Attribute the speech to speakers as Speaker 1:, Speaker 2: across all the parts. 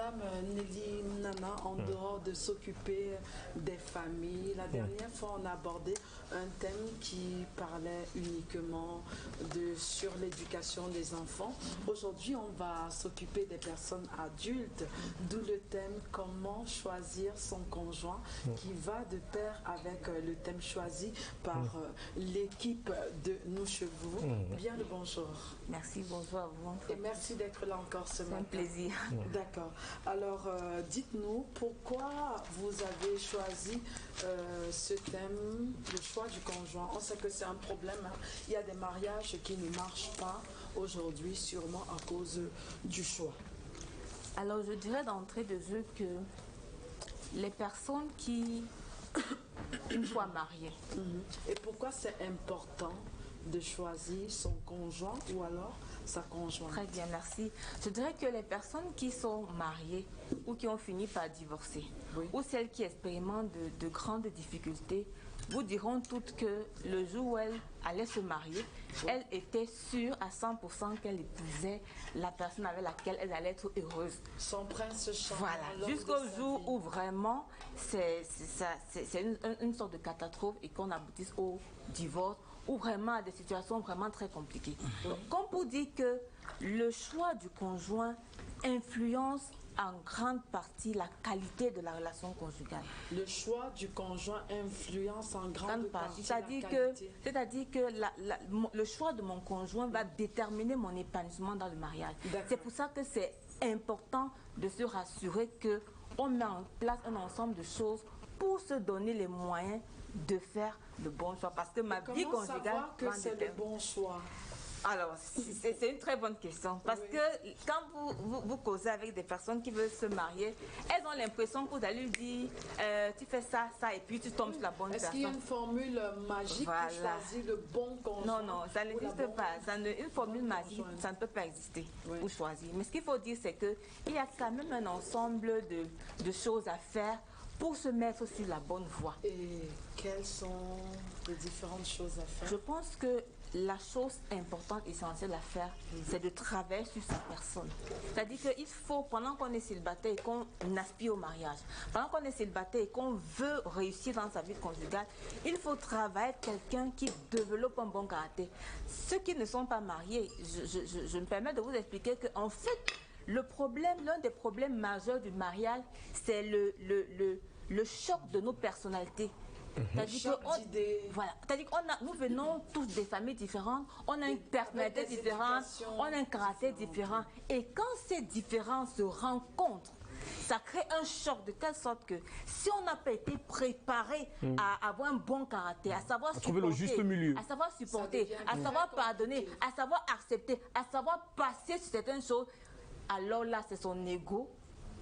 Speaker 1: Madame Nelly Nana, en dehors de s'occuper des familles, la dernière fois on a abordé un thème qui parlait uniquement sur l'éducation des enfants. Aujourd'hui on va s'occuper des personnes adultes, d'où le thème comment choisir son conjoint qui va de pair avec le thème choisi par l'équipe de Nous Chevaux. Bien le bonjour.
Speaker 2: Merci, bonjour à vous.
Speaker 1: Et merci d'être là encore ce matin.
Speaker 2: C'est un plaisir.
Speaker 1: D'accord. Alors, dites-nous pourquoi vous avez choisi ce thème, le choix du conjoint. On sait que c'est un problème. Hein. Il y a des mariages qui ne marchent pas aujourd'hui, sûrement à cause du choix.
Speaker 2: Alors, je dirais d'entrée de jeu que les personnes qui, une fois mariées.
Speaker 1: Et pourquoi c'est important de choisir son conjoint ou alors sa conjointe?
Speaker 2: Très bien, merci. Je dirais que les personnes qui sont mariées ou qui ont fini par divorcer, ou celles qui expérimentent de grandes difficultés, vous diront toutes que le jour où elle allait se marier, elle était sûre à 100% qu'elle épousait la personne avec laquelle elle allait être heureuse.
Speaker 1: Son prince charmant.
Speaker 2: Voilà, jusqu'au jour où vraiment c'est une sorte de catastrophe et qu'on aboutisse au divorce ou vraiment à des situations vraiment très compliquées. Donc, comme pour dire que le choix du conjoint influence en grande partie la qualité de la relation conjugale.
Speaker 1: Le choix du conjoint influence en grande partie la qualité.
Speaker 2: C'est-à-dire que le choix de mon conjoint va déterminer mon épanouissement dans le mariage. C'est pour ça que c'est important de se rassurer qu'on met en place un ensemble de choses pour se donner les moyens de faire le bon choix. Parce que ma vie conjugale...
Speaker 1: Comment savoir que c'est le bon choix?
Speaker 2: Alors, c'est une très bonne question. Parce que quand vous causez avec des personnes qui veulent se marier, elles ont l'impression que vous allez lui dire tu fais ça, ça, et puis tu tombes sur la bonne personne.
Speaker 1: Est-ce qu'il y a une formule magique pour choisir le bon conjoint?
Speaker 2: Non, non, ça n'existe pas. Une formule magique, ça ne peut pas exister pour choisir. Mais ce qu'il faut dire, c'est qu'il y a quand même un ensemble de choses à faire pour se mettre sur la bonne voie.
Speaker 1: Et quelles sont les différentes choses à faire?
Speaker 2: Je pense que la chose importante, essentielle à faire, c'est de travailler sur sa personne. C'est-à-dire qu'il faut, pendant qu'on est célibataire et qu'on aspire au mariage, pendant qu'on est célibataire et qu'on veut réussir dans sa vie conjugale, il faut travailler quelqu'un qui développe un bon caractère. Ceux qui ne sont pas mariés, je me permets de vous expliquer qu'en fait, l'un des problèmes majeurs du mariage, c'est le choc de nos personnalités. C'est-à-dire que nous venons tous des familles différentes, on a une personnalité différente, on a un caractère différent. Et quand ces différences se rencontrent, ça crée un choc de telle sorte que si on n'a pas été préparé à avoir un bon caractère, à savoir
Speaker 3: trouver le juste milieu,
Speaker 2: à savoir supporter, à savoir pardonner, à savoir accepter, à savoir passer sur certaines choses, alors là c'est son ego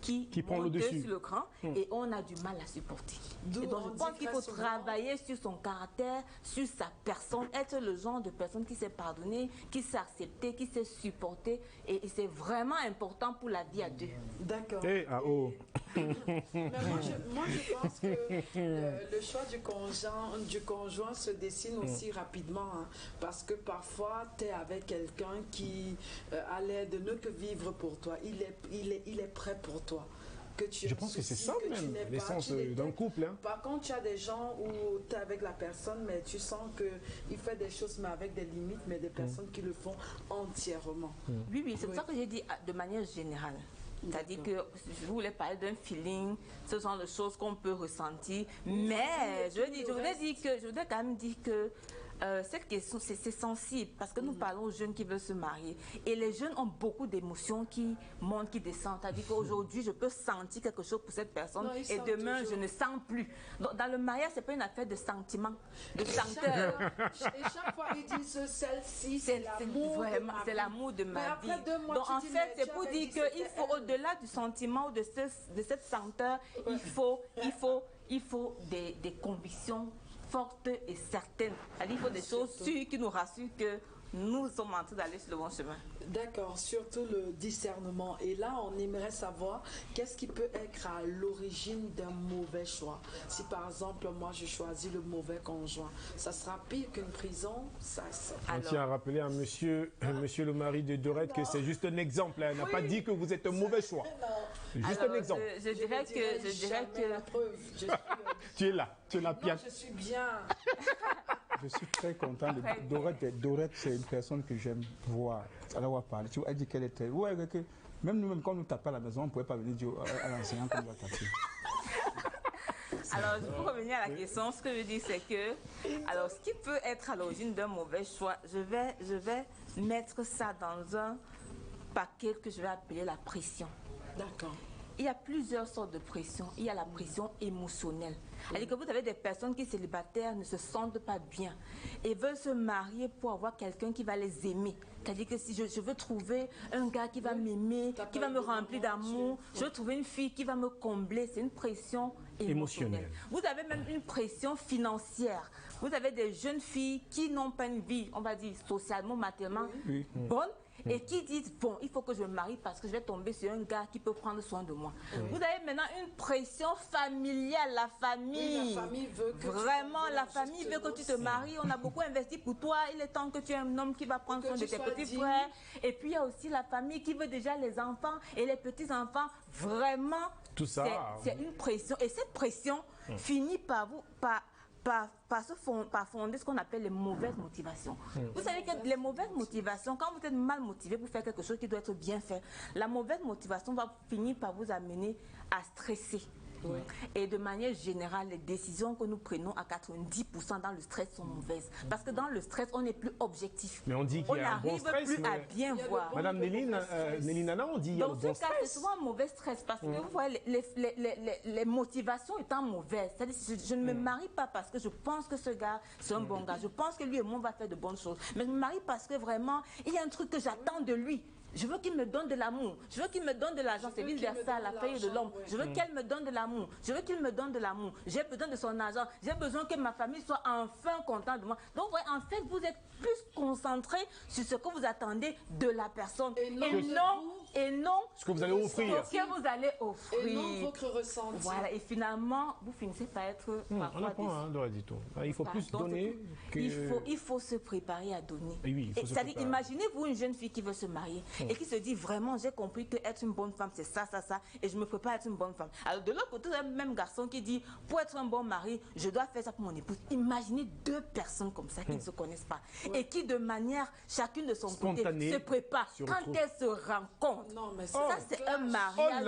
Speaker 2: qui
Speaker 3: prend le dessus
Speaker 2: sur le cran et on a du mal à supporter. Et donc je pense qu'il faut travailler sur son caractère, sur sa personne, être le genre de personne qui sait pardonner, qui sait accepter, qui sait supporter, et c'est vraiment important pour la vie à deux.
Speaker 1: D'accord.
Speaker 3: Mais
Speaker 1: moi je pense que le choix du conjoint se dessine aussi rapidement, hein, parce que parfois tu es avec quelqu'un qui a l'air de ne que vivre pour toi, il est prêt pour toi.
Speaker 3: Je pense que c'est ça même, l'essence d'un couple. Hein.
Speaker 1: Par contre, tu as des gens où tu es avec la personne, mais tu sens qu'il fait des choses, mais avec des limites, mais des personnes qui le font entièrement.
Speaker 2: Oui, c'est pour ça que j'ai dit de manière générale. C'est-à-dire que je voulais parler d'un feeling, ce sont des choses qu'on peut ressentir, mais je voudrais quand même dire que cette question, c'est sensible, parce que nous parlons aux jeunes qui veulent se marier, et les jeunes ont beaucoup d'émotions qui montent, qui descendent. C'est-à-dire qu'aujourd'hui, je peux sentir quelque chose pour cette personne, et demain, je ne sens plus. Donc, dans le mariage, ce n'est pas une affaire de sentiment, de senteur.
Speaker 1: Et chaque fois, ils disent celle-ci, c'est l'amour de ma vie.
Speaker 2: C'est l'amour de ma vie.
Speaker 1: Donc,
Speaker 2: en fait, c'est pour dire qu'il faut, au-delà du sentiment ou de cette senteur, il faut des convictions fortes et certaines. Il faut des choses sûres qui nous rassurent que nous sommes en train d'aller sur le bon chemin.
Speaker 1: D'accord, surtout le discernement. Et là, on aimerait savoir qu'est-ce qui peut être à l'origine d'un mauvais choix. Si par exemple, moi, je choisis le mauvais conjoint, ça sera pire qu'une prison.
Speaker 3: On tient à rappeler à monsieur le mari de Dorette que c'est juste un exemple. Elle n'a pas dit que vous êtes un mauvais choix. Juste un exemple.
Speaker 2: Je dirais que
Speaker 1: la preuve.
Speaker 3: Tu es là, Pierre.
Speaker 1: Je suis bien.
Speaker 4: Je suis très content de Dorette. Dorette, c'est une personne que j'aime voir. Elle va parler. Tu vois, elle dit qu'elle était. Ouais, même nous-mêmes, quand on nous tapait à la maison, on ne pouvait pas venir dire à l'enseignant qu'on doit taper.
Speaker 2: Alors, pour revenir à la question, ce que je dis, c'est que, alors, ce qui peut être à l'origine d'un mauvais choix, je vais mettre ça dans un paquet que je vais appeler la pression.
Speaker 1: D'accord.
Speaker 2: Il y a plusieurs sortes de pression. Il y a la pression émotionnelle. C'est-à-dire que vous avez des personnes qui, célibataires, ne se sentent pas bien et veulent se marier pour avoir quelqu'un qui va les aimer. C'est-à-dire que si je veux trouver un gars qui va m'aimer, qui va me remplir d'amour, je veux trouver une fille qui va me combler. C'est une pression émotionnelle. Vous avez même une pression financière. Vous avez des jeunes filles qui n'ont pas une vie, on va dire, socialement, matériellement bonne. Et qui disent, bon, il faut que je me marie parce que je vais tomber sur un gars qui peut prendre soin de moi. Vous avez maintenant une pression familiale, la famille.
Speaker 1: Oui, la famille veut que
Speaker 2: vraiment, la famille veut que tu te maries. On a beaucoup investi pour toi. Il est temps que tu aies un homme qui va prendre soin de tes petits frères. Et puis, il y a aussi la famille qui veut déjà les enfants et les petits-enfants. Vraiment,
Speaker 3: tout ça,
Speaker 2: c'est une pression. Et cette pression finit par vous... par fonder ce qu'on appelle les mauvaises motivations. Vous savez que les mauvaises motivations, quand vous êtes mal motivé pour faire quelque chose qui doit être bien fait, la mauvaise motivation va finir par vous amener à stresser. Oui. Et de manière générale, les décisions que nous prenons à 90% dans le stress sont mauvaises. Parce que dans le stress, on n'est plus objectif.
Speaker 3: Mais on dit qu'il y a un bon stress.
Speaker 2: On n'arrive plus à bien voir.
Speaker 3: Madame Nelly Nana, on dit qu'il y a le bon stress. Dans ce cas,
Speaker 2: c'est souvent un mauvais stress. Parce que vous voyez, les motivations étant mauvaises. C'est-à-dire que je ne me marie pas parce que je pense que ce gars, c'est un bon gars. Je pense que lui et moi, on va faire de bonnes choses. Mais je me marie parce que vraiment, il y a un truc que j'attends de lui. Je veux qu'il me donne de l'amour. Je veux qu'il me donne de l'argent. C'est vice-versa, la feuille de l'homme. Je veux qu'elle me donne de l'amour. Je veux qu'il me donne de l'amour. J'ai besoin de son argent. J'ai besoin que ma famille soit enfin contente de moi. Donc, en fait, vous êtes plus concentré sur ce que vous attendez de la personne. Et non
Speaker 3: ce que vous allez offrir.
Speaker 2: Ce que vous allez offrir.
Speaker 1: Et non votre ressenti.
Speaker 2: Voilà. Et finalement, vous finissez par être...
Speaker 3: on apprend, hein, Doradito. Il faut plus donner que...
Speaker 2: Il faut se préparer à donner.
Speaker 3: Oui,
Speaker 2: c'est-à-dire, imaginez-vous une jeune fille qui veut se marier. Et qui se dit vraiment, j'ai compris que être une bonne femme, c'est ça, et je me prépare à être une bonne femme. Alors de l'autre côté, le même garçon qui dit, pour être un bon mari, je dois faire ça pour mon épouse. Imaginez deux personnes comme ça qui ne se connaissent pas et qui de manière, chacune de son côté, se préparent. Quand elles se rencontrent, ça c'est un mariage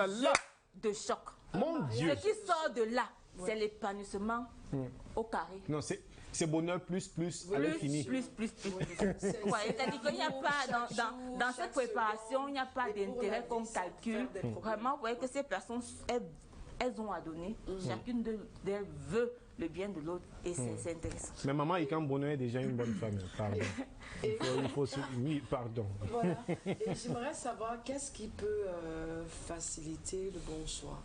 Speaker 2: de choc.
Speaker 3: Mon Dieu.
Speaker 2: Ce qui sort de là, c'est l'épanouissement au carré.
Speaker 3: Non, c'est bonheur plus à l'infini.
Speaker 2: Plus. C'est-à-dire qu'il n'y a pas, dans cette préparation, il n'y a pas d'intérêt qu'on calcule. Vraiment, vous voyez que ces personnes, elles ont à donner. Chacune d'elles veut le bien de l'autre et c'est intéressant.
Speaker 3: Mais maman, il quand bonheur est déjà une bonne femme. Pardon. Oui, pardon.
Speaker 1: Voilà. Et j'aimerais savoir qu'est-ce qui peut faciliter le bon choix.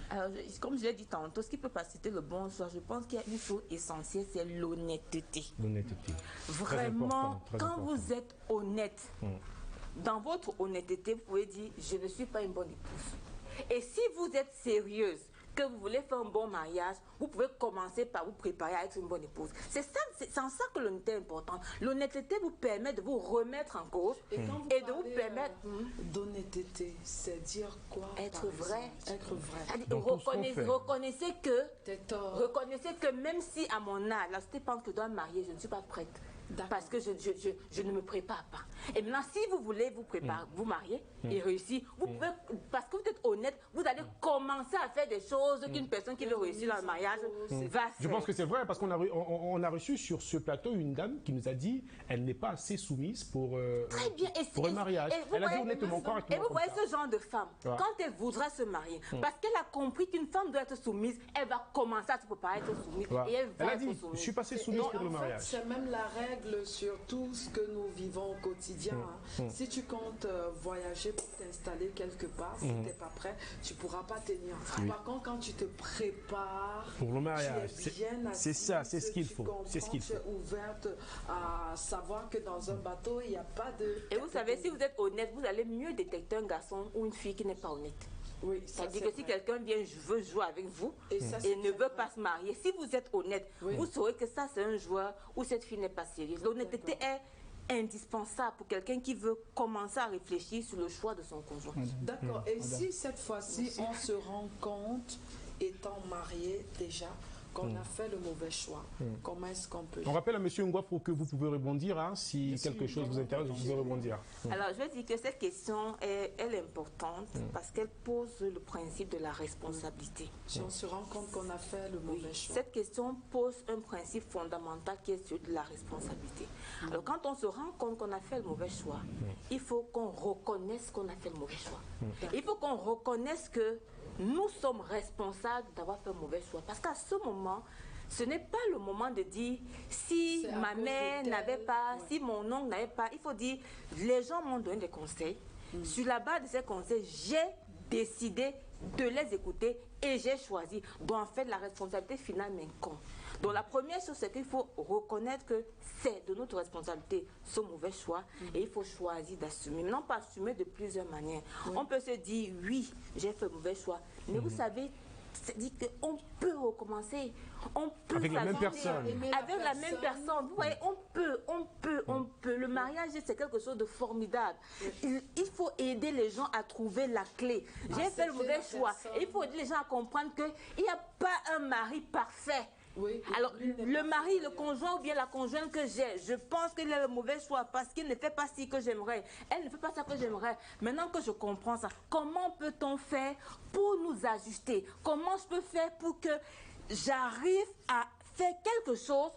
Speaker 2: Alors, comme je l'ai dit tantôt, ce qui peut faciliter le bon choix, je pense qu'il y a une chose essentielle, c'est l'honnêteté.
Speaker 3: L'honnêteté.
Speaker 2: Vraiment, quand vous êtes honnête, dans votre honnêteté, vous pouvez dire, je ne suis pas une bonne épouse. Et si vous êtes sérieuse, que vous voulez faire un bon mariage, vous pouvez commencer par vous préparer à être une bonne épouse. C'est en ça que l'honnêteté est importante. L'honnêteté vous permet de vous remettre en cause et de vous permettre...
Speaker 1: D'honnêteté, c'est dire quoi?
Speaker 2: Être vrai.
Speaker 1: Être vrai.
Speaker 2: Reconnaissez
Speaker 1: Reconnaissez
Speaker 2: que même si à mon âge, là, je pense que je dois me marier, je ne suis pas prête. Parce que je ne me prépare pas. Et maintenant, si vous voulez vous préparer, vous marier et réussir, vous pouvez, parce que vous êtes honnête, vous allez commencer à faire des choses qu'une personne qui veut réussir dans le mariage va faire.
Speaker 3: Je pense que c'est vrai, parce qu'on a reçu sur ce plateau une dame qui nous a dit qu'elle n'est pas assez soumise pour un mariage. Elle a dit honnêtement, correctement.
Speaker 2: Et vous voyez ce genre de femme, quand elle voudra se marier, parce qu'elle a compris qu'une femme doit être soumise, elle va commencer à se préparer à être soumise. Et elle va être soumise.
Speaker 3: Je suis pas assez soumise pour le mariage.
Speaker 1: C'est même la règle sur tout ce que nous vivons au quotidien. Si tu comptes voyager pour t'installer quelque part, si tu n'es pas prêt, tu ne pourras pas te enseignant.
Speaker 3: Oui.
Speaker 1: Par contre, quand tu te prépares
Speaker 3: pour le mariage, c'est ça, c'est ce qu'il faut. C'est ce qu'il faut.
Speaker 1: Tu es ouverte à savoir que dans un bateau, il n'y a pas de...
Speaker 2: Et vous savez, si vous êtes honnête, vous allez mieux détecter un garçon ou une fille qui n'est pas honnête.
Speaker 1: Oui,
Speaker 2: c'est-à-dire que si quelqu'un vient, veut jouer avec vous et ne veut pas se marier, si vous êtes honnête, vous saurez que ça c'est un joueur ou cette fille n'est pas sérieuse. L'honnêteté est indispensable pour quelqu'un qui veut commencer à réfléchir sur le choix de son conjoint.
Speaker 1: D'accord. Et si cette fois-ci on se rend compte, étant marié déjà, qu'on a fait le mauvais chois, comment est-ce qu'on peut...
Speaker 3: On rappelle à M. Ngwa pour que vous pouvez rebondir, hein, si quelque chose vous intéresse, vous pouvez rebondir.
Speaker 2: Alors, je veux dire que cette question, elle est importante parce qu'elle pose le principe de la responsabilité.
Speaker 1: Si on se rend compte qu'on a fait le mauvais choix.
Speaker 2: Cette question pose un principe fondamental qui est celui de la responsabilité. Alors, quand on se rend compte qu'on a fait le mauvais choix, il faut qu'on reconnaisse qu'on a fait le mauvais choix. Il faut qu'on reconnaisse que nous sommes responsables d'avoir fait un mauvais choix. Parce qu'à ce moment, ce n'est pas le moment de dire si ma mère n'avait pas, si mon oncle n'avait pas. Il faut dire, les gens m'ont donné des conseils. Sur la base de ces conseils, j'ai décidé de les écouter et j'ai choisi. Donc en fait, la responsabilité finale m'incombe. Donc la première chose, c'est qu'il faut reconnaître que c'est de notre responsabilité ce mauvais choix et il faut choisir d'assumer. Mais non pas assumer de plusieurs manières. On peut se dire, oui, j'ai fait un mauvais choix. Mais vous savez, c'est-à-dire qu'on peut recommencer. On peut
Speaker 3: avec la même personne.
Speaker 2: Avec la même personne. Vous voyez, on peut. Le mariage, c'est quelque chose de formidable. Il faut aider les gens à trouver la clé. J'ai fait le mauvais choix. Et il faut aider les gens à comprendre qu'il n'y a pas un mari parfait.
Speaker 1: Oui,
Speaker 2: alors, le mari, le conjoint ou bien la conjointe que j'ai, je pense qu'il a le mauvais choix parce qu'il ne fait pas ce que j'aimerais. Elle ne fait pas ça que j'aimerais. Maintenant que je comprends ça, comment peut-on faire pour nous ajuster? Comment je peux faire pour que j'arrive à faire quelque chose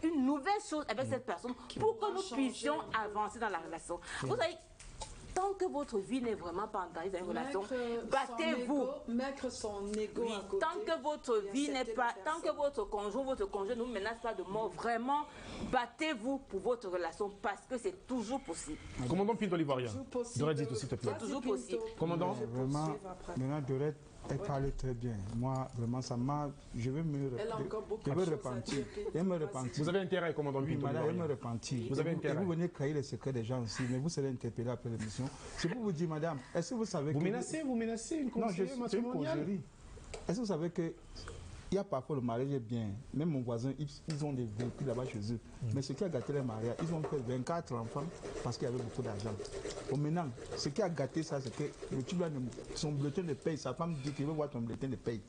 Speaker 2: une nouvelle chose avec cette personne pour que nous puissions avancer dans la relation? Vous savez, tant que votre vie n'est vraiment pas engagée dans une relation, battez-vous.
Speaker 1: Mettre son ego à côté.
Speaker 2: Tant que votre vie n'est pas, tant que votre conjoint ne vous menace pas de mort, vraiment, battez-vous pour votre relation parce que c'est toujours possible.
Speaker 3: Commandant Pinto l'Ivoirien, Dorette, dites s'il te plaît.
Speaker 2: C'est toujours possible.
Speaker 3: Commandant,
Speaker 4: vraiment, maintenant Dorette, elle parlait très bien. Moi, vraiment, ça m'a... Je vais me repentir.
Speaker 3: Vous avez intérêt, commandant Pinto l'Ivoirien.
Speaker 4: Je vais me repentir.
Speaker 3: Vous avez intérêt.
Speaker 4: Et vous venez créer les secrets des gens aussi, mais vous serez interpellé après l'émission. C'est pour vous dire, madame, est-ce que vous savez
Speaker 3: que... Vous menacez une conseillère matrimoniale?
Speaker 4: Est-ce que vous savez que... Il y a parfois le mariage est bien. Même mon voisin, ils ont des véhicules là-bas chez eux. Mais ce qui a gâté les mariages, ils ont fait 24 enfants parce qu'il y avait beaucoup d'argent. Bon, maintenant, ce qui a gâté ça, c'est que le type là, son bulletin de paye, sa femme dit qu'il veut voir ton bulletin de paye.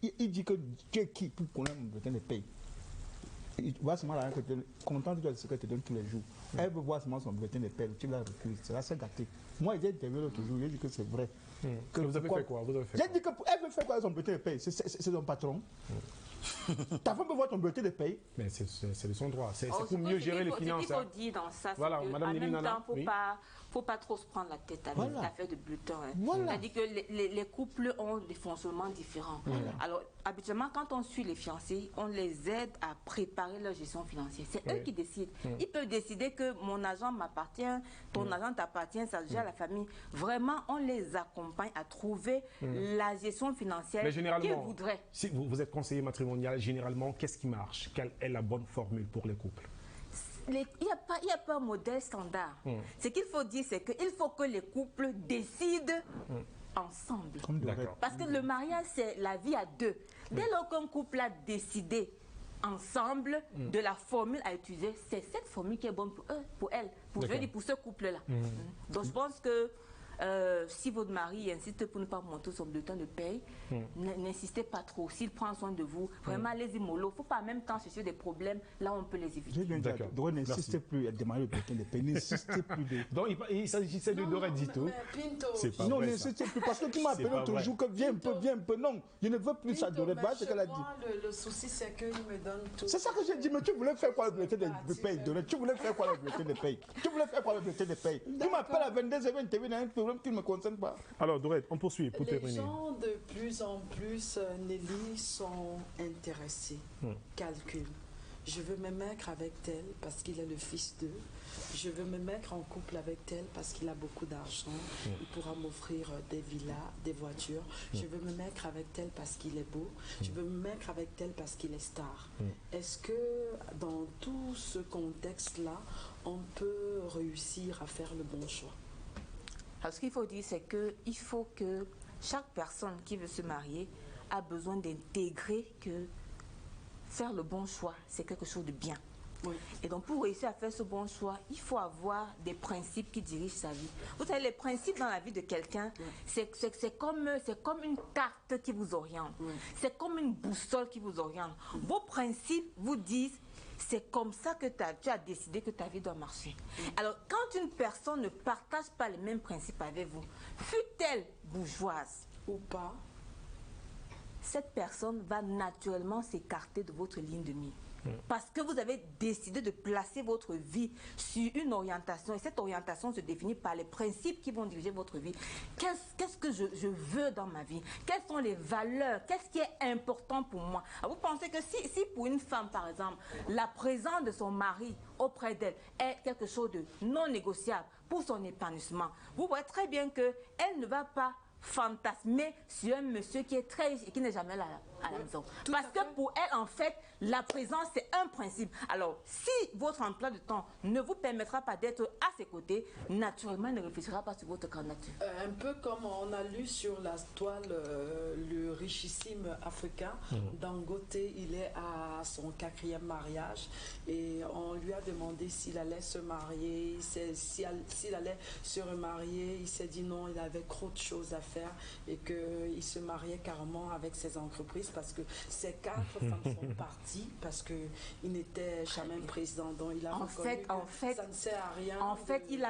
Speaker 4: Il dit que tu es qui pour connaître mon bulletin de paye? Il voit seulement l'argent que tu donnes, content de ce que tu donnes tous les jours. Elle veut voir seulement son bulletin de paye, le type là refuse. C'est là, c'est gâté. Moi, j'ai interviewé l'autre jour, j'ai dit que c'est vrai.
Speaker 3: Que vous avez fait quoi?
Speaker 4: J'ai dit qu'elle veut faire quoi son bulletin de paye? C'est son patron. Ta femme peut voir ton bulletin de paye.
Speaker 3: Mais c'est de son droit. C'est pour mieux gérer les finances.
Speaker 2: Ce qu'il faut dire dans ça, c'est
Speaker 3: voilà,
Speaker 2: qu'en même temps, il ne faut pas trop se prendre la tête avec l'affaire de bulletin. C'est-à-dire que les couples ont des fonctionnements différents. Alors, habituellement, quand on suit les fiancés, on les aide à préparer leur gestion financière. C'est eux qui décident. Ils peuvent décider que mon argent m'appartient, ton argent t'appartient, ça gère la famille. Vraiment, on les accompagne à trouver la gestion financière qu'ils voudraient.
Speaker 3: Si vous êtes conseiller matrimonial, généralement, qu'est-ce qui marche? Quelle est la bonne formule pour les couples?
Speaker 2: Il n'y a pas un modèle standard. Ce qu'il faut dire, c'est qu'il faut que les couples décident ensemble. Parce que le mariage, c'est la vie à deux. Dès lors qu'un couple a décidé ensemble de la formule à utiliser, c'est cette formule qui est bonne pour eux, pour elle, pour ce couple-là. Donc je pense que si votre mari insiste pour ne pas monter son bulletin de paye, n'insistez pas trop. S'il prend soin de vous, vraiment allez-y mollo. Il ne faut pas en même temps chercher des problèmes là où on peut les éviter.
Speaker 4: J'ai bien dit, Dorette, n'insistez plus à demander le bulletin de paye. N'insistez plus de...
Speaker 3: Donc il s'agissait de Dorette Dito.
Speaker 1: C'est
Speaker 4: pas non, n'insistez plus. Parce que tu m'as appelé l'autre jour que viens un peu. Non, je ne veux plus ça, Dorette. Voilà ce qu'elle a dit.
Speaker 1: Le souci, c'est qu'il me donne tout.
Speaker 4: C'est ça que j'ai dit. Mais tu voulais faire quoi le bulletin de paye, Dorette? Tu voulais faire quoi le bulletin de paye? Tu voulais faire quoi le bulletin de paye? Tu m'appelles à 22h20, tu viens dans un qui ne me concerne pas.
Speaker 3: Alors, Dorette, on poursuit pour terminer.
Speaker 1: Les gens de plus en plus, Nelly, sont intéressés, calculent. je veux me mettre avec tel parce qu'il est le fils d'eux, je veux me mettre en couple avec tel parce qu'il a beaucoup d'argent, il pourra m'offrir des villas, des voitures, je veux me mettre avec tel parce qu'il est beau, je veux me mettre avec tel parce qu'il est star. Est-ce que dans tout ce contexte-là, on peut réussir à faire le bon choix?
Speaker 2: Alors, ce qu'il faut dire, c'est qu'il faut que chaque personne qui veut se marier a besoin d'intégrer que faire le bon choix, c'est quelque chose de bien. Oui. Et donc, pour réussir à faire ce bon choix, il faut avoir des principes qui dirigent sa vie. Vous savez, les principes dans la vie de quelqu'un, c'est comme une carte qui vous oriente. C'est comme une boussole qui vous oriente. Vos principes vous disent, c'est comme ça que tu as décidé que ta vie doit marcher. Alors, quand une personne ne partage pas les mêmes principes avec vous, fût-elle bourgeoise
Speaker 1: ou pas,
Speaker 2: cette personne va naturellement s'écarter de votre ligne de mire. Parce que vous avez décidé de placer votre vie sur une orientation, et cette orientation se définit par les principes qui vont diriger votre vie. Qu'est-ce que je veux dans ma vie? Quelles sont les valeurs? Qu'est-ce qui est important pour moi? Alors, vous pensez que si pour une femme, par exemple, la présence de son mari auprès d'elle est quelque chose de non négociable pour son épanouissement, vous voyez très bien qu'elle ne va pas fantasmer sur un monsieur qui est très riche et qui n'est jamais là à la maison. Parce que pour elle, en fait, la présence, c'est un principe. Alors, si votre emploi de temps ne vous permettra pas d'être à ses côtés, naturellement, elle ne réfléchira pas sur votre candidature.
Speaker 1: Un peu comme on a lu sur la toile le richissime africain, Dangote, il est à son 4e mariage et on lui a demandé s'il allait se marier, s'il allait se remarier. Il s'est dit non, il avait trop de choses à faire et qu'il se mariait carrément avec ses entreprises parce que ces 4 femmes sont parties parce qu'il n'était jamais président. Donc il a reconnu que ça ne sert à rien.
Speaker 2: En fait, il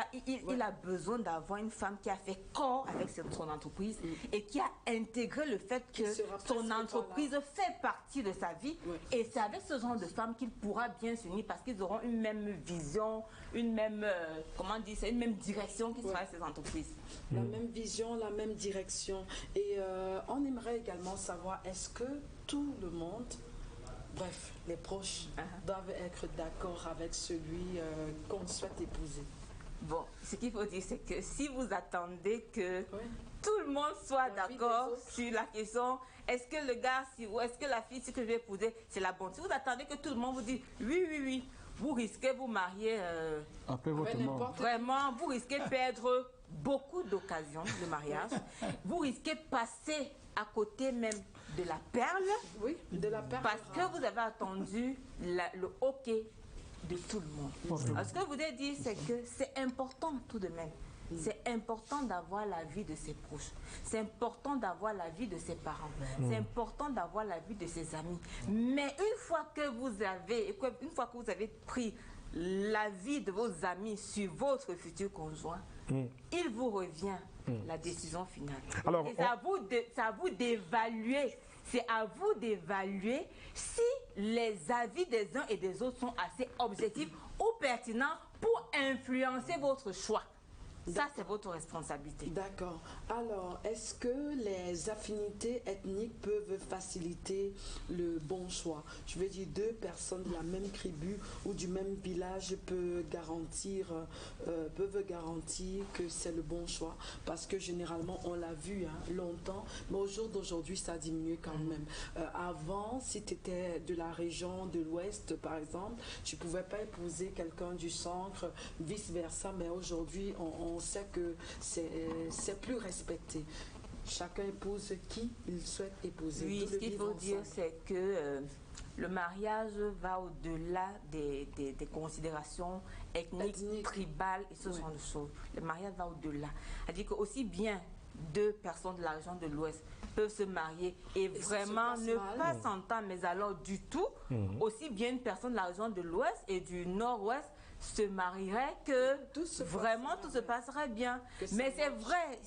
Speaker 2: a besoin d'avoir une femme qui a fait corps avec son entreprise et qui a intégré le fait que son entreprise fait partie de sa vie. Et c'est avec ce genre de femme qu'il pourra bien s'unir parce qu'ils auront une même vision, une même, une même direction qui sera ces entreprises.
Speaker 1: La même vision, la même direction. Et on aimerait également savoir, est-ce que tout le monde, bref, les proches, doivent être d'accord avec celui qu'on souhaite épouser?
Speaker 2: Bon, ce qu'il faut dire, c'est que si vous attendez que tout le monde soit d'accord sur la question, est-ce que le gars, ou est-ce que la fille que je vais épouser, c'est la bonne? Si vous attendez que tout le monde vous dise oui, vous risquez de vous marier.
Speaker 4: Après votre mort.
Speaker 2: Vraiment, vous risquez de perdre beaucoup d'occasions de mariage. Vous risquez de passer à côté même de la perle.
Speaker 1: Oui, de la perle.
Speaker 2: Parce que vous avez attendu le hockey de tout le monde. Alors, ce que je voudrais dire, c'est que c'est important tout de même. C'est important d'avoir la vie de ses proches. C'est important d'avoir la vie de ses parents. C'est important d'avoir la vie de ses amis. Mais une fois que vous avez pris la vie de vos amis sur votre futur conjoint, il vous revient la décision finale. Alors, et c'est à vous d'évaluer. C'est à vous d'évaluer si les avis des uns et des autres sont assez objectifs ou pertinents pour influencer votre choix. Ça, c'est votre responsabilité.
Speaker 1: D'accord. Alors, est-ce que les affinités ethniques peuvent faciliter le bon choix? Je veux dire, 2 personnes de la même tribu ou du même village peuvent garantir que c'est le bon choix. Parce que généralement, on l'a vu longtemps, mais au jour d'aujourd'hui, ça a diminué quand même. Avant, si tu étais de la région de l'Ouest, par exemple, tu ne pouvais pas épouser quelqu'un du centre, vice-versa, mais aujourd'hui, on sait que c'est plus respecté. Chacun épouse qui il souhaite épouser.
Speaker 2: Oui, ce qu'il faut dire, c'est que le mariage va au-delà des considérations ethniques, tribales et ce genre de choses. Le mariage va au-delà. C'est-à-dire que aussi bien 2 personnes de la région de l'Ouest peuvent se marier et vraiment ne pas s'entendre, mais alors du tout, aussi bien une personne de la région de l'Ouest et du Nord-Ouest se marierait que tout se passerait bien. Mais c'est vrai,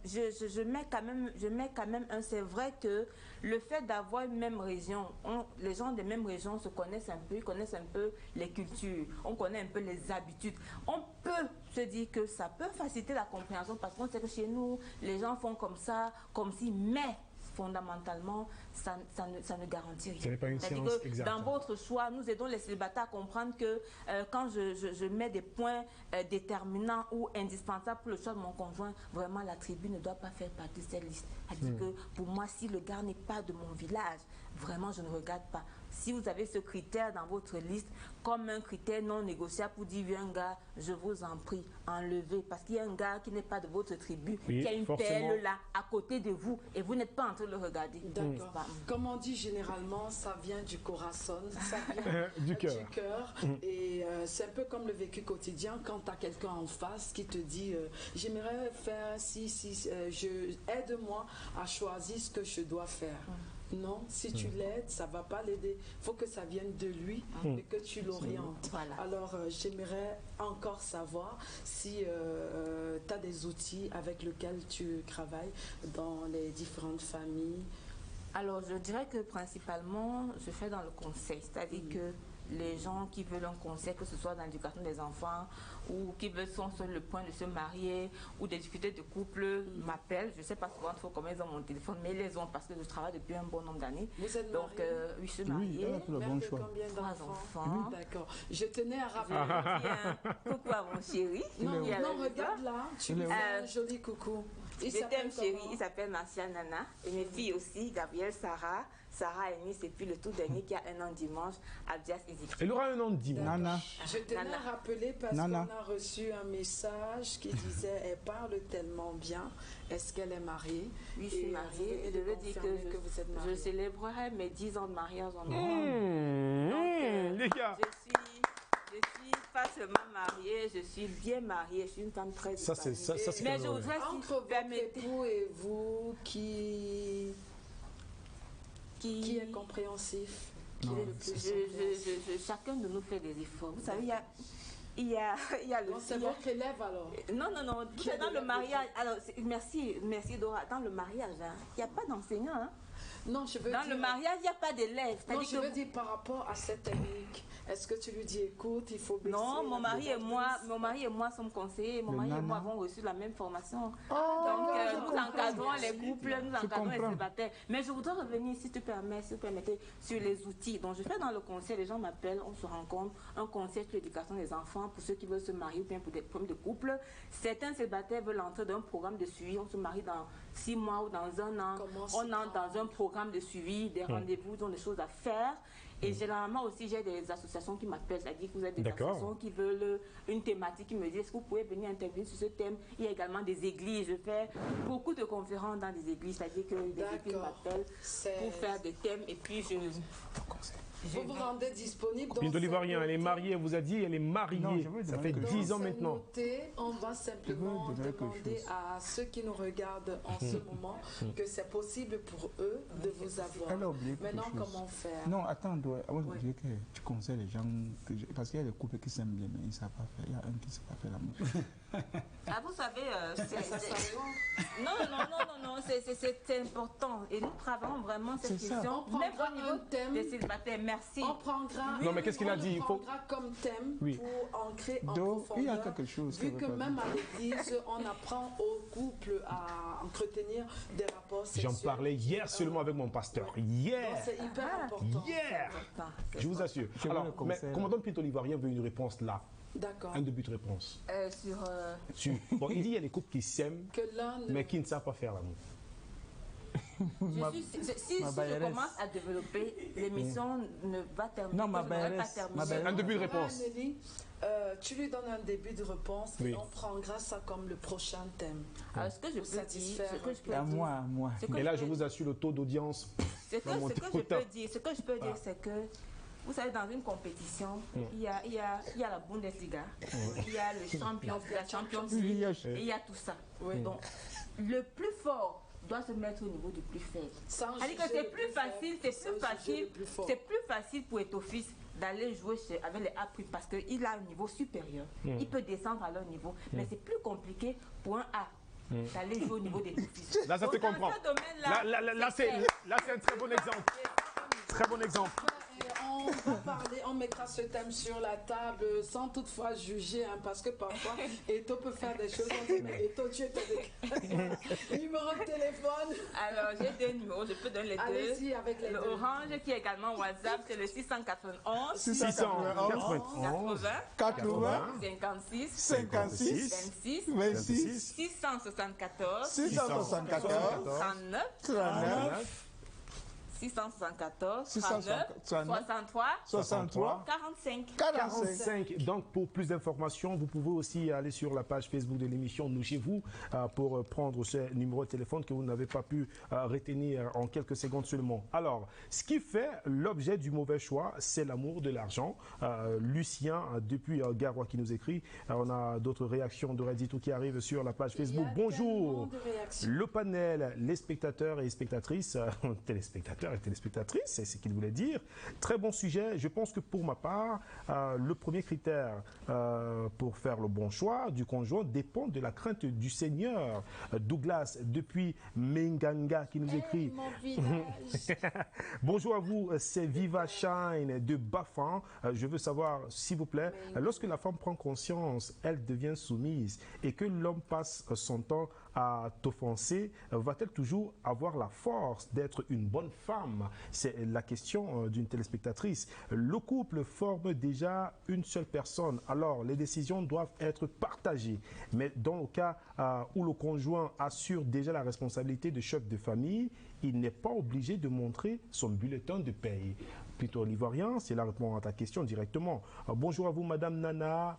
Speaker 2: je mets quand même c'est vrai que le fait d'avoir une même région, les gens des mêmes régions se connaissent un peu, ils connaissent un peu les cultures, on connaît un peu les habitudes. On peut se dire que ça peut faciliter la compréhension parce qu'on sait que chez nous, les gens font comme ça, comme si, mais fondamentalement, ça ne garantit rien.
Speaker 3: Ce n'est pas une science exacte.
Speaker 2: Dans votre choix, nous aidons les célibataires à comprendre que quand je mets des points déterminants ou indispensables pour le choix de mon conjoint, vraiment la tribu ne doit pas faire partie de cette liste. C'est-à-dire que pour moi, si le gars n'est pas de mon village, vraiment je ne regarde pas. Si vous avez ce critère dans votre liste comme un critère non négociable pour dire un gars, je vous en prie, enlevez. Parce qu'il y a un gars qui n'est pas de votre tribu, qui a une perle là à côté de vous et vous n'êtes pas en train de le regarder.
Speaker 1: D'accord. Comme on dit généralement, ça vient du corazon, ça vient
Speaker 3: du cœur.
Speaker 1: Et c'est un peu comme le vécu quotidien quand tu as quelqu'un en face qui te dit j'aimerais faire aide-moi à choisir ce que je dois faire. Non, si tu l'aides, ça ne va pas l'aider. Il faut que ça vienne de lui et que tu l'orientes.
Speaker 2: Voilà.
Speaker 1: Alors, j'aimerais encore savoir si tu as des outils avec lesquels tu travailles dans les différentes familles.
Speaker 2: Alors, je dirais que principalement, je fais dans le conseil. C'est-à-dire que les gens qui veulent un conseil, que ce soit dans l'éducation des enfants ou qui sont sur le point de se marier ou de discuter de couple, m'appellent. Je ne sais pas souvent trop comment ils ont mon téléphone, mais ils les ont parce que je travaille depuis un bon nombre d'années.
Speaker 1: Vous êtes
Speaker 2: donc,
Speaker 1: mariée?
Speaker 2: Oui, je suis mariée.
Speaker 4: Oui, le bon choix.
Speaker 1: Combien
Speaker 2: 3 enfants.
Speaker 1: Oui, d'accord. Je tenais à rappeler.
Speaker 2: Coucou à mon chéri.
Speaker 1: Non, regarde là. Tu lui fais un joli coucou.
Speaker 2: Je t'aime, chéri. Il s'appelle Marcia Nana. Et mes filles aussi, Gabrielle, Sarah Eunice, et puis le tout dernier qui a un an dimanche, Abdias Ezekiel.
Speaker 3: Elle aura un an dimanche.
Speaker 4: Nana.
Speaker 1: Je tenais à rappeler parce qu'on a reçu un message qui disait elle parle tellement bien. Est-ce qu'elle est mariée?
Speaker 2: Oui, je suis mariée. Et je veux dire que
Speaker 1: vous êtes mariée.
Speaker 2: Je célébrerai mes 10 ans de mariage en novembre. Donc,
Speaker 3: les gars.
Speaker 2: Je suis pas seulement mariée, je suis bien mariée, je suis une femme très
Speaker 3: ça c'est
Speaker 1: mais je voudrais entre votre époux et vous qui est compréhensif,
Speaker 2: chacun de nous fait des efforts. Vous savez, il y a le...
Speaker 1: C'est votre élève alors?
Speaker 2: Non, dans le mariage, alors merci Dora, dans le mariage, il n'y a pas d'enseignant.
Speaker 1: Non, je veux
Speaker 2: dans
Speaker 1: dire...
Speaker 2: le mariage, il n'y a pas d'élève.
Speaker 1: Non, je veux dire par rapport à cette technique. Est-ce que tu lui dis, écoute, il faut baisser?
Speaker 2: Non, mon mari et moi sommes conseillers. Mon mari et moi avons reçu la même formation. Donc, nous encadrons les couples, nous encadrons les célibataires. Mais je voudrais revenir, si vous permettez, sur les outils. Donc, je fais dans le conseil, les gens m'appellent, on se rencontre, un conseil sur l'éducation des enfants pour ceux qui veulent se marier ou bien pour des problèmes de couple. Certains célibataires veulent entrer dans un programme de suivi. On se marie dans 6 mois ou dans un an. On entre dans un programme de suivi, des rendez-vous, ils ont des choses à faire. Et généralement aussi, j'ai des associations qui m'appellent, c'est-à-dire que vous avez des associations qui veulent une thématique, qui me disent est-ce que vous pouvez venir intervenir sur ce thème. Il y a également des églises, je fais beaucoup de conférences dans des églises, c'est-à-dire que des églises m'appellent pour faire des thèmes et puis
Speaker 1: vous vous rendez disponible.
Speaker 3: Pinto l'Ivoirien, elle est mariée, elle vous a dit, elle est mariée. Non, ça fait 10 ans maintenant.
Speaker 1: Noté, on va simplement demander à ceux qui nous regardent en ce moment que c'est possible pour eux de vous avoir.
Speaker 4: Elle a oublié
Speaker 1: maintenant, comment faire?
Speaker 4: Non, attends, avant de dire que tu conseilles les gens, parce qu'il y a des couples qui s'aiment bien, mais ils ne savent pas faire. Il y a un qui ne sait pas faire l'amour.
Speaker 2: Ah, vous savez, non, c'est important. Et nous travaillons vraiment cette question.
Speaker 1: Même au niveau
Speaker 2: des célibataires. Merci.
Speaker 1: On prendra,
Speaker 3: non, mais qu'est-ce qu'il a dit?
Speaker 1: On prendra comme thème pour ancrer en profondeur.
Speaker 4: Il y a quelque chose.
Speaker 1: Vu que même à l'église, on apprend aux couples à entretenir des rapports sexuels.
Speaker 3: J'en parlais hier seulement avec mon pasteur. Hier.
Speaker 1: Donc c'est hyper important.
Speaker 3: Hier. Je vous assure. Alors, mais commandant Pinto l'Ivoirien veut une réponse là.
Speaker 1: D'accord.
Speaker 3: Un début de réponse.
Speaker 2: Bon,
Speaker 3: il dit qu'il y a des couples qui s'aiment, mais qui ne savent pas faire l'amour.
Speaker 2: Si je commence à développer, l'émission ne va terminer.
Speaker 4: Non,
Speaker 3: un début de réponse.
Speaker 1: Tu lui donnes un début de réponse et on prendra ça comme le prochain thème.
Speaker 2: Alors, ce que je peux dire,
Speaker 4: moi.
Speaker 3: Et là, je vous assure, le taux d'audience.
Speaker 2: Ce que je peux dire, c'est que vous savez, dans une compétition, il y a la Bundesliga, il y a le champion, la Champions League, et il y a tout ça. Donc, le plus fort doit se mettre au niveau du plus faible. C'est-à-dire que c'est plus facile pour Etofis d'aller jouer avec les A+, parce qu'il a un niveau supérieur. Il peut descendre à leur niveau, mais c'est plus compliqué pour un A d'aller jouer au niveau des Etofis.
Speaker 3: Là, ça se comprend. Là, c'est un très bon exemple. Très bon exemple.
Speaker 1: On va parler, on mettra ce thème sur la table sans toutefois juger, hein, parce que parfois, Eto peut faire des choses. On dit, mais Eto, tu es avec numéro de téléphone.
Speaker 2: Alors, j'ai 2 numéros, je peux donner les deux.
Speaker 1: Allez-y avec les deux.
Speaker 2: Orange qui est également WhatsApp, c'est le 691
Speaker 4: 80
Speaker 2: 56
Speaker 4: 56
Speaker 2: 26
Speaker 4: 26
Speaker 2: 674
Speaker 4: 674
Speaker 2: 39
Speaker 4: 39
Speaker 2: 674 39 63 45.
Speaker 3: 45. Donc, pour plus d'informations, vous pouvez aussi aller sur la page Facebook de l'émission Nous chez vous pour prendre ce numéro de téléphone que vous n'avez pas pu retenir en quelques secondes seulement. Alors, ce qui fait l'objet du mauvais choix, c'est l'amour de l'argent. Lucien, depuis Garoua, qui nous écrit. On a d'autres réactions de Reddito qui arrivent sur la page Facebook. Bonjour. Le panel, les spectateurs et spectatrices, téléspectateurs et téléspectatrices, c'est ce qu'il voulait dire. Très bon sujet. Je pense que pour ma part, le premier critère pour faire le bon choix du conjoint dépend de la crainte du Seigneur. Douglas, depuis Menganga, qui nous écrit. Bonjour à vous, c'est Viva Shine de Bafan. Je veux savoir, s'il vous plaît, lorsque la femme prend conscience, elle devient soumise et que l'homme passe son temps à t'offenser, va-t-elle toujours avoir la force d'être une bonne femme? C'est la question d'une téléspectatrice. Le couple forme déjà une seule personne, alors les décisions doivent être partagées. Mais dans le cas où le conjoint assure déjà la responsabilité de chef de famille, il n'est pas obligé de montrer son bulletin de paye. Plutôt l'ivoirien, c'est là répondre à ta question directement. Bonjour à vous, Madame Nana.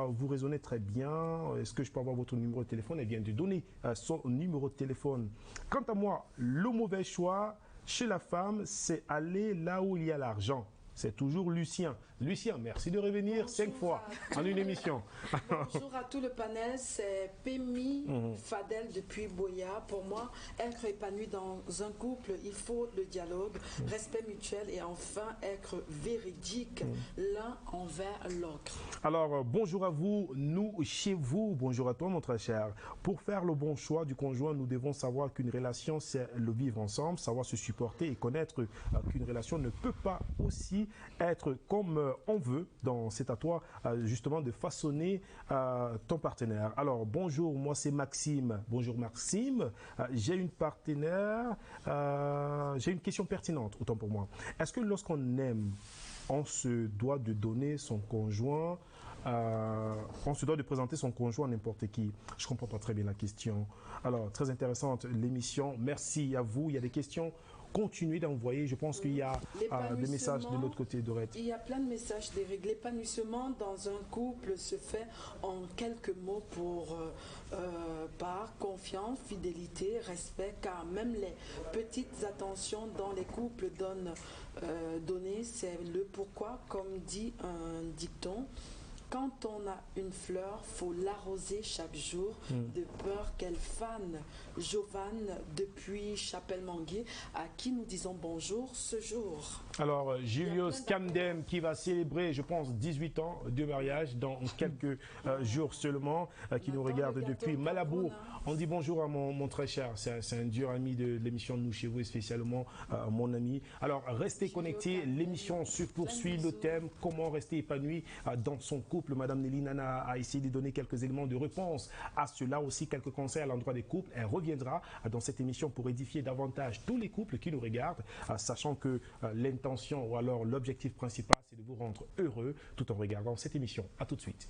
Speaker 3: Vous raisonnez très bien. Est-ce que je peux avoir votre numéro de téléphone? Elle vient de donner son numéro de téléphone. Quant à moi, le mauvais choix chez la femme, c'est aller là où il y a l'argent. C'est toujours Lucien. Lucien, merci de revenir 5 fois en une émission.
Speaker 1: Bonjour à tout le panel, c'est Pémi Fadel depuis Boya. Pour moi, être épanoui dans un couple, il faut le dialogue, respect mutuel et enfin être véridique l'un envers l'autre.
Speaker 3: Alors, bonjour à vous, nous chez vous. Bonjour à toi, mon très cher. Pour faire le bon choix du conjoint, nous devons savoir qu'une relation, c'est le vivre ensemble, savoir se supporter et connaître qu'une relation ne peut pas aussi être comme on veut. C'est à toi justement de façonner ton partenaire. Alors bonjour, moi c'est Maxime. Bonjour Maxime. J'ai une partenaire. J'ai une question pertinente, autant pour moi. Est-ce que lorsqu'on aime, on se doit de donner son conjoint, on se doit de présenter son conjoint à n'importe qui? Je ne comprends pas très bien la question. Alors, très intéressante l'émission. Merci à vous. Il y a des questions. Continuez d'envoyer. Je pense qu'il y a des messages de l'autre côté d'Orette.
Speaker 1: Il y a plein de messages d'Éric. L'épanouissement dans un couple se fait en quelques mots par confiance, fidélité, respect, car même les petites attentions dans les couples données, c'est le pourquoi, comme dit un dicton. Quand on a une fleur, faut l'arroser chaque jour, de peur qu'elle fane. Giovanne, depuis Chapelle-Manguier, à qui nous disons bonjour ce jour.
Speaker 3: Alors, Julius Camden, qui va célébrer, je pense, 18 ans de mariage dans quelques jours seulement, qui nous regarde depuis Malabour. On dit bonjour à mon très cher, c'est un dur ami de l'émission Nous chez vous, et spécialement mon ami. Alors, restez connectés, l'émission se poursuit, le thème, comment rester épanoui dans son couple. Madame Nelly Nana a essayé de donner quelques éléments de réponse à cela, aussi quelques conseils à l'endroit des couples. Elle reviendra dans cette émission pour édifier davantage tous les couples qui nous regardent, sachant que l'intention ou alors l'objectif principal, c'est de vous rendre heureux tout en regardant cette émission. À tout de suite.